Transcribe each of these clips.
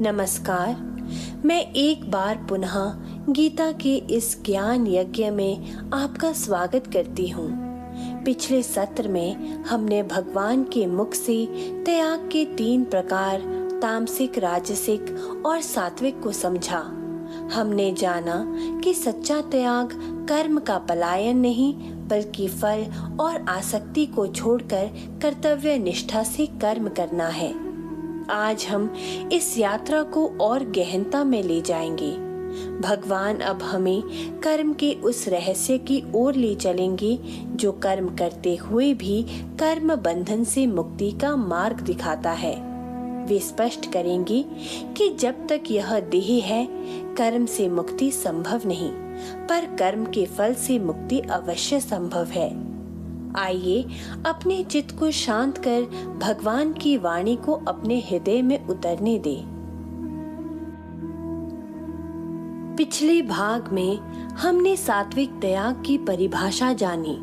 नमस्कार। मैं एक बार पुनः गीता के इस ज्ञान यज्ञ में आपका स्वागत करती हूँ। पिछले सत्र में हमने भगवान के मुख से त्याग के 3 प्रकार तामसिक, राजसिक और सात्विक को समझा। हमने जाना कि सच्चा त्याग कर्म का पलायन नहीं बल्कि फल और आसक्ति को छोड़कर कर्तव्य निष्ठा से कर्म करना है। आज हम इस यात्रा को और गहनता में ले जाएंगे। भगवान अब हमें कर्म के उस रहस्य की ओर ले चलेंगे जो कर्म करते हुए भी कर्म बंधन से मुक्ति का मार्ग दिखाता है। वे स्पष्ट करेंगे कि जब तक यह देह है कर्म से मुक्ति संभव नहीं, पर कर्म के फल से मुक्ति अवश्य संभव है। आइए अपने चित्त को शांत कर भगवान की वाणी को अपने हृदय में उतरने दे। पिछले भाग में हमने सात्विक त्याग की परिभाषा जानी।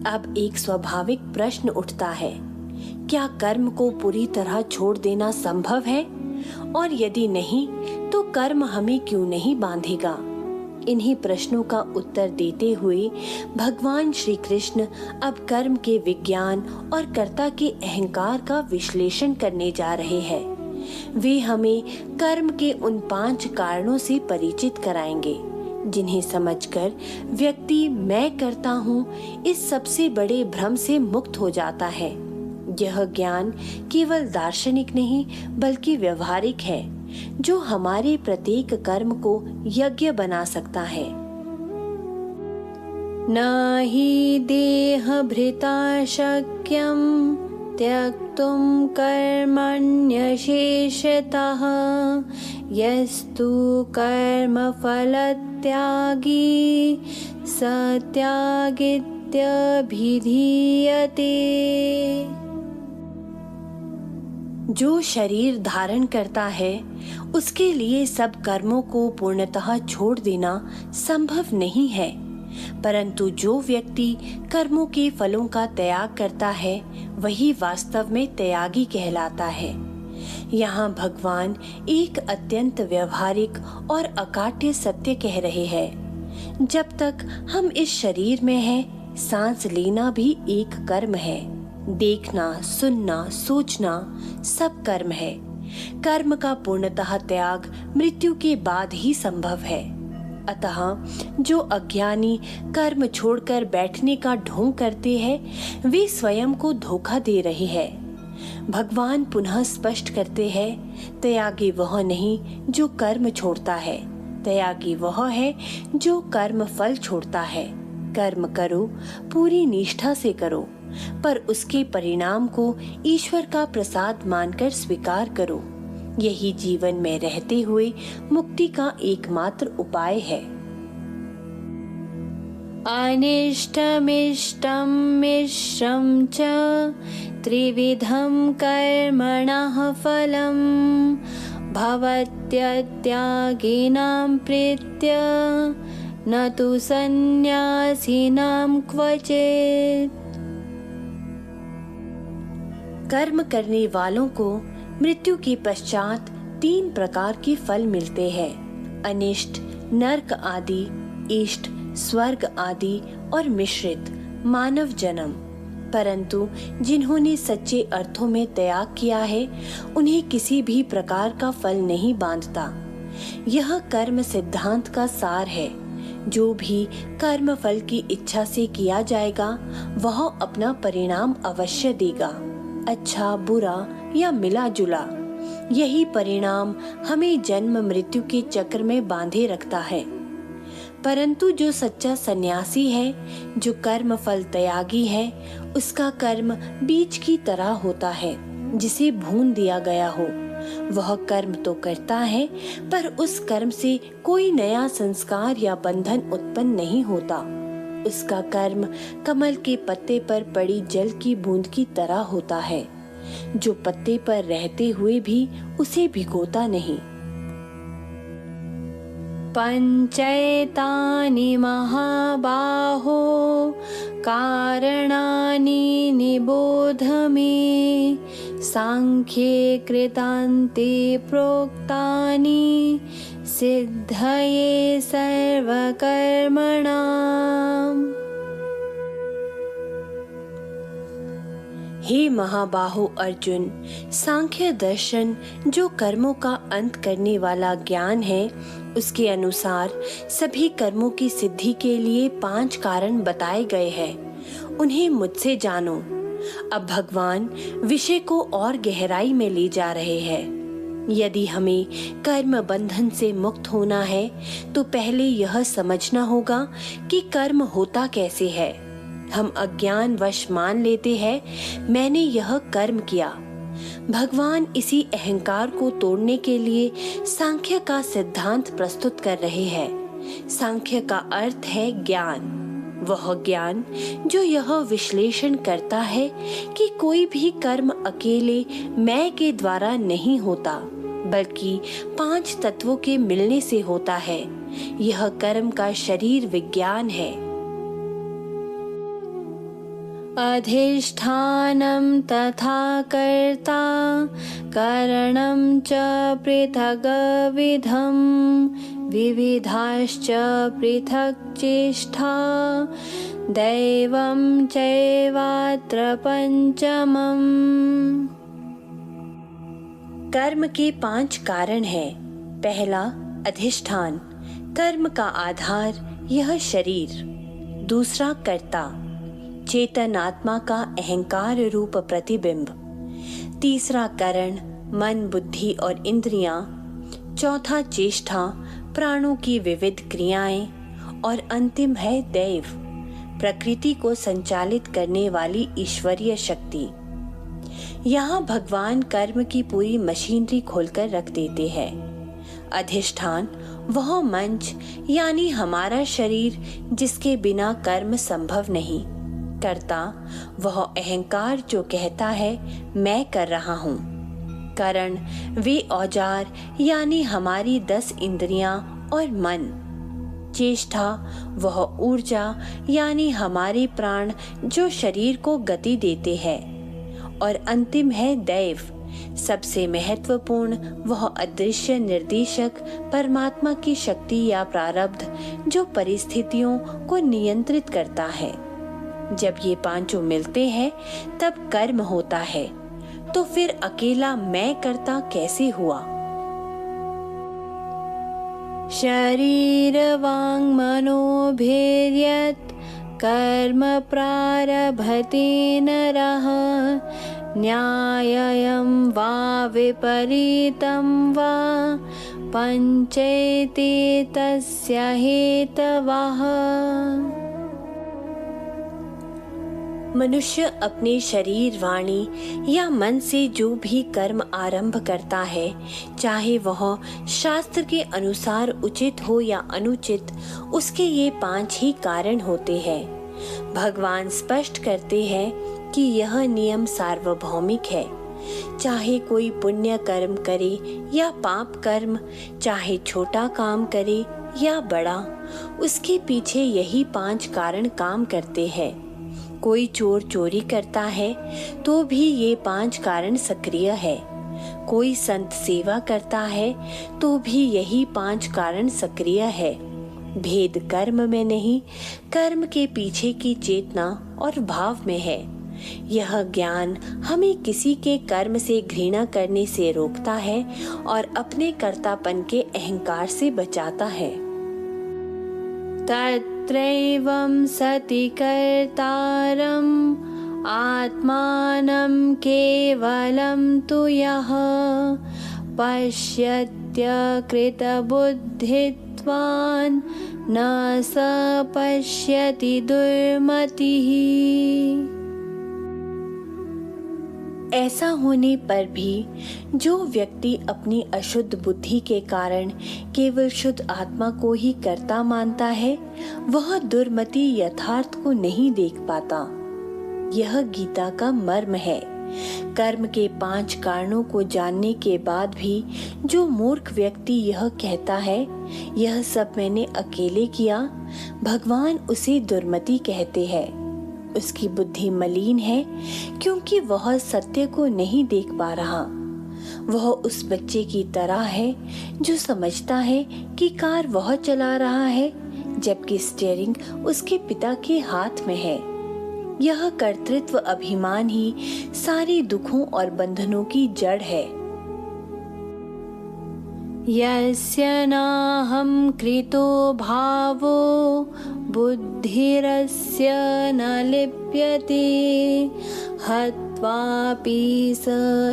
अब एक स्वाभाविक प्रश्न उठता है, क्या कर्म को पूरी तरह छोड़ देना संभव है? और यदि नहीं तो कर्म हमें क्यों नहीं बांधेगा? इन्हीं प्रश्नों का उत्तर देते हुए भगवान श्री कृष्ण अब कर्म के विज्ञान और कर्ता के अहंकार का विश्लेषण करने जा रहे हैं। वे हमें कर्म के उन 5 कारणों से परिचित कराएंगे जिन्हें समझकर व्यक्ति मैं करता हूँ इस सबसे बड़े भ्रम से मुक्त हो जाता है। यह ज्ञान केवल दार्शनिक नहीं बल्कि व्यवहारिक है जो हमारे प्रत्येक कर्म को यज्ञ बना सकता है। न हि देह भृता शक्यं त्यक्तुं कर्मण्यशेषतः यस्तु कर्म फलत्यागी स त्यागीत्यभिधीयते। जो शरीर धारण करता है उसके लिए सब कर्मों को पूर्णतः छोड़ देना संभव नहीं है, परंतु जो व्यक्ति कर्मों के फलों का त्याग करता है वही वास्तव में त्यागी कहलाता है। यहाँ भगवान एक अत्यंत व्यवहारिक और अकाट्य सत्य कह रहे हैं। जब तक हम इस शरीर में हैं, सांस लेना भी एक कर्म है। देखना, सुनना, सोचना सब कर्म है। कर्म का पूर्णतः त्याग मृत्यु के बाद ही संभव है। अतः जो अज्ञानी कर्म छोड़कर बैठने का ढोंग करते हैं वे स्वयं को धोखा दे रहे हैं। भगवान पुनः स्पष्ट करते हैं, त्यागी वह नहीं जो कर्म छोड़ता है, त्यागी वह है जो कर्म फल छोड़ता है। कर्म करो, पूरी निष्ठा से करो, पर उसके परिणाम को ईश्वर का प्रसाद मानकर स्वीकार करो। यही जीवन में रहते हुए मुक्ति का एकमात्र उपाय है। अनिष्टमिष्टं मिश्रं च त्रिविधं कर्मणः फलं भवत्यत्यागिनां प्रीत्य न तु सन्न्यासिनां क्वचित्। कर्म करने वालों को मृत्यु के पश्चात 3 प्रकार के फल मिलते हैं, अनिष्ट, नरक आदि, इष्ट, स्वर्ग आदि और मिश्रित मानव जन्म। परंतु जिन्होंने सच्चे अर्थों में त्याग किया है उन्हें किसी भी प्रकार का फल नहीं बांधता। यह कर्म सिद्धांत का सार है। जो भी कर्म फल की इच्छा से किया जाएगा वह अपना परिणाम अवश्य देगा, अच्छा बुरा या मिला जुला। यही परिणाम हमें जन्म मृत्यु के चक्र में बांधे रखता है। परंतु जो सच्चा सन्यासी है, जो कर्म फल त्यागी है, उसका कर्म बीज की तरह होता है जिसे भून दिया गया हो। वह कर्म तो करता है पर उस कर्म से कोई नया संस्कार या बंधन उत्पन्न नहीं होता। उसका कर्म कमल के पत्ते पर पड़ी जल की बूंद की तरह होता है जो पत्ते पर रहते हुए भी उसे भिगोता नहीं। पंचैतानि महाबाहो कारणानि निबोध मे सांख्ये कृतान्ते प्रोक्तानि सिद्धये सर्वकर्मणाम्। हे महाबाहो अर्जुन, सांख्य दर्शन जो कर्मों का अंत करने वाला ज्ञान है, उसके अनुसार सभी कर्मों की सिद्धि के लिए 5 कारण बताए गए हैं। उन्हें मुझसे जानो। अब भगवान विषय को और गहराई में ले जा रहे हैं। यदि हमें कर्म बंधन से मुक्त होना है तो पहले यह समझना होगा कि कर्म होता कैसे है। हम अज्ञान वश मान लेते हैं मैंने यह कर्म किया। भगवान इसी अहंकार को तोड़ने के लिए सांख्य का सिद्धांत प्रस्तुत कर रहे हैं। सांख्य का अर्थ है ज्ञान, वह ज्ञान जो यह विश्लेषण करता है कि कोई भी कर्म अकेले मैं के द्वारा नहीं होता, बल्कि 5 तत्वों के मिलने से होता है। यह कर्म का शरीर विज्ञान है। अधिष्ठानं तथा कर्ता कारणं च पृथग्विधं विविधाश्च पृथक् चेष्टा दैवं चैवात्र पंचमम्। कर्म के 5 कारण हैं। पहला, अधिष्ठान, कर्म का आधार यह शरीर। दूसरा, कर्ता, चेतन आत्मा का अहंकार रूप प्रतिबिंब। तीसरा, करण, मन, बुद्धि और इंद्रियां। चौथा, चेष्टा, प्राणों की विविध क्रियाएं। और अंतिम है दैव, प्रकृति को संचालित करने वाली ईश्वरीय शक्ति। यहाँ भगवान कर्म की पूरी मशीनरी खोलकर रख देते हैं। अधिष्ठान वह मंच यानी हमारा शरीर जिसके बिना कर्म संभव नहीं। कर्ता वह अहंकार जो कहता है मैं कर रहा हूँ। करण वे औजार यानी हमारी 10 इंद्रियां और मन। चेष्टा वह ऊर्जा यानी हमारे प्राण जो शरीर को गति देते हैं। और अंतिम है दैव, सबसे महत्वपूर्ण वह अदृश्य निर्देशक परमात्मा की शक्ति या प्रारब्ध जो परिस्थितियों को नियंत्रित करता है। जब ये पांचों मिलते हैं तब कर्म होता है। तो फिर अकेला मैं करता कैसे हुआ? शरीर वांग मनोभिर्यत् कर्म प्रारभते नरः न्याय्यं वा विपरीतं वा पंचैते तस्य हेतवः। मनुष्य अपने शरीर, वाणी या मन से जो भी कर्म आरंभ करता है, चाहे वह शास्त्र के अनुसार उचित हो या अनुचित, उसके ये 5 ही कारण होते हैं। भगवान स्पष्ट करते हैं कि यह नियम सार्वभौमिक है। चाहे कोई पुण्य कर्म करे या पाप कर्म, चाहे छोटा काम करे या बड़ा, उसके पीछे यही 5 कारण काम करते हैं। कोई चोर चोरी करता है तो भी ये 5 कारण सक्रिय है। कोई संत सेवा करता है तो भी यही 5 कारण सक्रिय है। भेद कर्म में नहीं, कर्म के पीछे की चेतना और भाव में है। यह ज्ञान हमें किसी के कर्म से घृणा करने से रोकता है और अपने कर्तापन के अहंकार से बचाता है। तत्रैवं सति कर्तारम् आत्मानं केवलं तु यः पश्यत्य कृतबुद्धित्वान् न स पश्यति दुर्मतिः। ऐसा होने पर भी जो व्यक्ति अपनी अशुद्ध बुद्धि के कारण केवल शुद्ध आत्मा को ही कर्ता मानता है, वह दुर्मति यथार्थ को नहीं देख पाता। यह गीता का मर्म है। कर्म के 5 कारणों को जानने के बाद भी जो मूर्ख व्यक्ति यह कहता है यह सब मैंने अकेले किया, भगवान उसे दुर्मति कहते हैं। उसकी बुद्धि मलिन है क्योंकि वह सत्य को नहीं देख पा रहा। वह उस बच्चे की तरह है जो समझता है कि कार वह चला रहा है जबकि स्टीयरिंग उसके पिता के हाथ में है। यह कर्तृत्व अभिमान ही सारे दुखों और बंधनों की जड़ है। यस्य नाहं कृतो भावो बुद्धिरस्य न लिप्यते हत्वापि स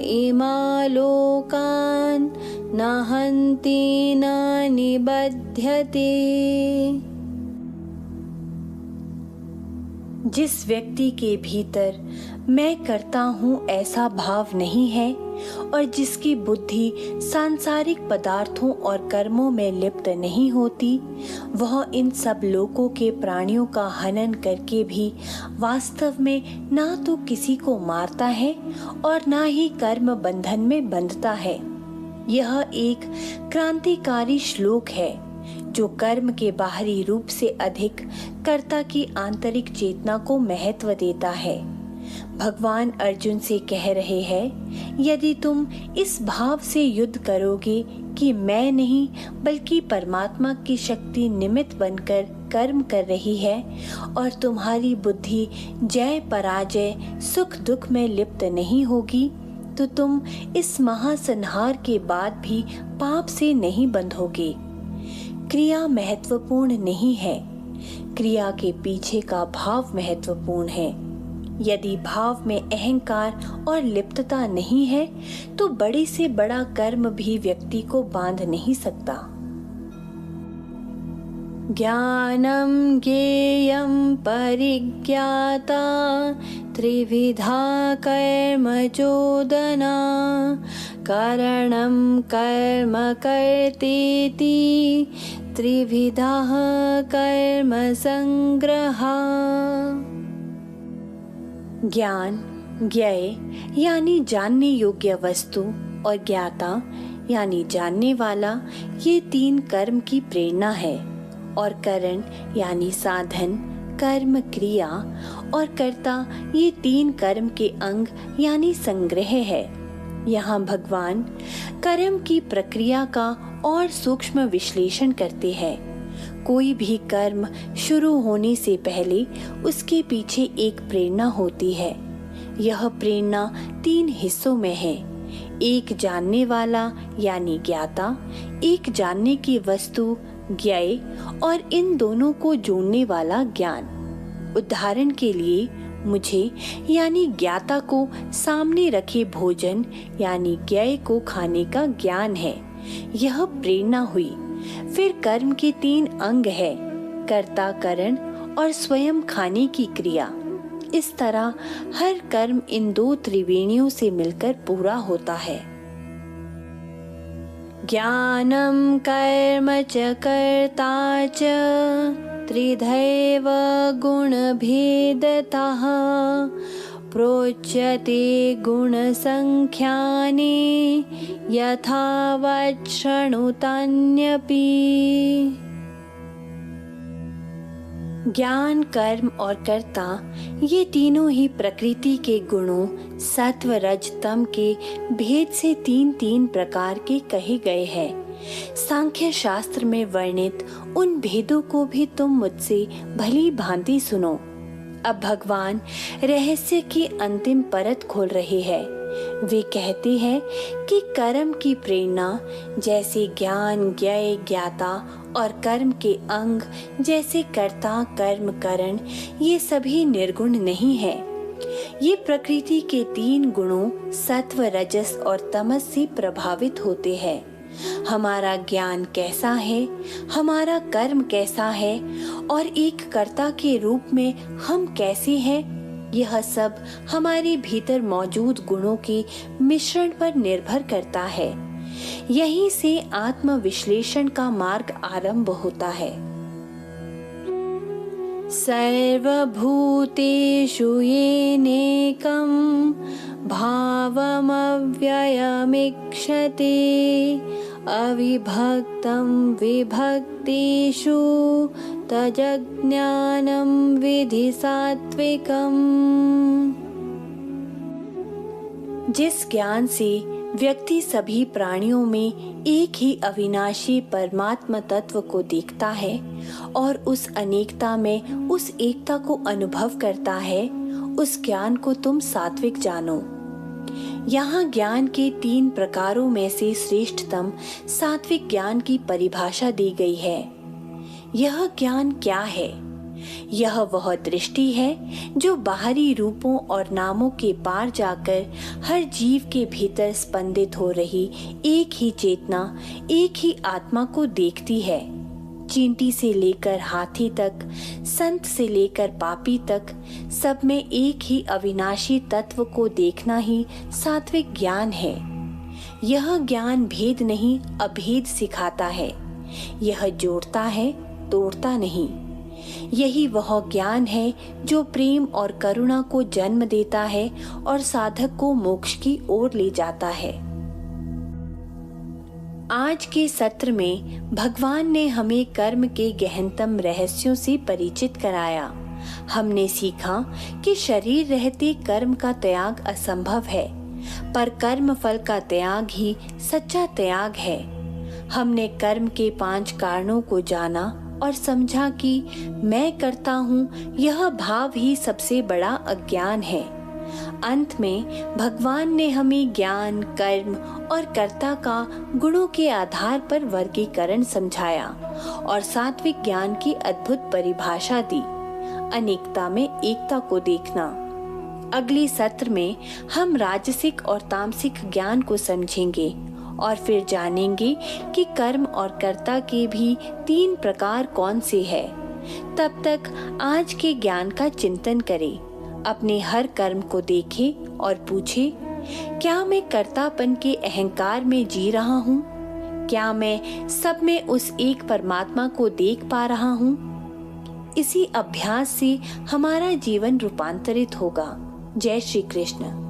इमा लोकान् न हन्ति न निबध्यते। जिस व्यक्ति के भीतर मैं करता हूँ ऐसा भाव नहीं है और जिसकी बुद्धि सांसारिक पदार्थों और कर्मों में लिप्त नहीं होती, वह इन सब लोकों के प्राणियों का हनन करके भी वास्तव में ना तो किसी को मारता है और ना ही कर्म बंधन में बंधता है। यह एक क्रांतिकारी श्लोक है जो कर्म के बाहरी रूप से अधिक कर्ता की आंतरिक चेतना को महत्व देता है। भगवान अर्जुन से कह रहे हैं, यदि तुम इस भाव से युद्ध करोगे कि मैं नहीं बल्कि परमात्मा की शक्ति निमित्त बनकर कर्म कर रही है और तुम्हारी बुद्धि जय पराजय सुख दुख में लिप्त नहीं होगी, तो तुम इस महासंहार के बाद भी पाप से नहीं बंधोगे। क्रिया महत्वपूर्ण नहीं है, क्रिया के पीछे का भाव महत्वपूर्ण है। यदि भाव में अहंकार और लिप्तता नहीं है तो बड़े से बड़ा कर्म भी व्यक्ति को बांध नहीं सकता। ज्ञानम ज्ञेयं परिज्ञाता त्रिविधा कर्म चोदना कारणं कर्म कर्तेति त्रिविधा कर्म संग्रहा। ज्ञान, ज्ञेय यानी जानने योग्य वस्तु और ज्ञाता यानी जानने वाला, ये तीन कर्म की प्रेरणा है और करण यानी साधन, कर्म क्रिया और कर्ता ये तीन कर्म के अंग यानी संग्रह है। यहाँ भगवान कर्म की प्रक्रिया का और सूक्ष्म विश्लेषण करते हैं। कोई भी कर्म शुरू होने से पहले उसके पीछे एक प्रेरणा होती है। यह प्रेरणा तीन हिस्सों में है, एक जानने वाला यानी ज्ञाता, एक जानने की वस्तु ज्ञेय और इन दोनों को जोड़ने वाला ज्ञान। उदाहरण के लिए मुझे यानी ज्ञाता को सामने रखे भोजन यानी ज्ञेय को खाने का ज्ञान है, यह प्रेरणा हुई। फिर कर्म के तीन अंग है, कर्ता, करण और स्वयं खाने की क्रिया। इस तरह हर कर्म इन दो त्रिवेणियों से मिलकर पूरा होता है। ज्ञानम कर्म च कर्ता च त्रिधैव गुण भेदतः प्रोच्यते गुण संख्याने यथावत् शृणुतान्यपि। ज्ञान, कर्म और कर्ता ये तीनों ही प्रकृति के गुणों सत्व रज तम के भेद से तीन तीन प्रकार के कहे गए हैं। सांख्य शास्त्र में वर्णित उन भेदों को भी तुम मुझसे भली भांति सुनो। अब भगवान रहस्य की अंतिम परत खोल रहे हैं। वे कहते हैं कि कर्म की प्रेरणा जैसे ज्ञान, ज्ञेय, ज्ञाता और कर्म के अंग जैसे कर्ता, कर्म, करण, ये सभी निर्गुण नहीं है। ये प्रकृति के तीन गुणों सत्व, रजस और तमस से प्रभावित होते हैं। हमारा ज्ञान कैसा है, हमारा कर्म कैसा है और एक कर्ता के रूप में हम कैसे हैं, यह सब हमारे भीतर मौजूद गुणों के मिश्रण पर निर्भर करता है। यहीं से आत्म विश्लेषण का मार्ग आरंभ होता है। सर्वभूतेषु येनेकं भावमव्ययमीक्षते अविभक्तं विभक्तेषु तजज्ञानं विधि सात्विकम्। जिस ज्ञान से व्यक्ति सभी प्राणियों में एक ही अविनाशी परमात्मा तत्व को देखता है और उस अनेकता में उस एकता को अनुभव करता है, उस ज्ञान को तुम सात्विक जानो। यहाँ ज्ञान के 3 प्रकारों में से श्रेष्ठतम सात्विक ज्ञान की परिभाषा दी गई है। यह ज्ञान क्या है? यह वह दृष्टि है जो बाहरी रूपों और नामों के पार जाकर हर जीव के भीतर स्पंदित हो रही एक ही चेतना, एक ही आत्मा को देखती है। चींटी से लेकर हाथी तक, संत से लेकर पापी तक, सब में एक ही अविनाशी तत्व को देखना ही सात्विक ज्ञान है। यह ज्ञान भेद नहीं, अभेद सिखाता है। यह जोड़ता है, तोड़ता नहीं। यही वह ज्ञान है जो प्रेम और करुणा को जन्म देता है और साधक को मोक्ष की ओर ले जाता है। आज के सत्र में भगवान ने हमें कर्म के गहनतम रहस्यों से परिचित कराया। हमने सीखा कि शरीर रहते कर्म का त्याग असंभव है, पर कर्म फल का त्याग ही सच्चा त्याग है। हमने कर्म के 5 कारणों को जाना और समझा कि मैं करता हूँ, यह भाव ही सबसे बड़ा अज्ञान है। अंत में भगवान ने हमें ज्ञान, कर्म और कर्ता का गुणों के आधार पर वर्गीकरण समझाया और सात्विक ज्ञान की अद्भुत परिभाषा दी, अनेकता में एकता को देखना। अगले सत्र में हम राजसिक और तामसिक ज्ञान को समझेंगे और फिर जानेंगे कि कर्म और कर्ता के भी 3 प्रकार कौन से हैं। तब तक आज के ज्ञान का चिंतन करें, अपने हर कर्म को देखें और पूछें, क्या मैं कर्तापन के अहंकार में जी रहा हूँ? क्या मैं सब में उस एक परमात्मा को देख पा रहा हूँ? इसी अभ्यास से हमारा जीवन रूपांतरित होगा। जय श्री कृष्ण।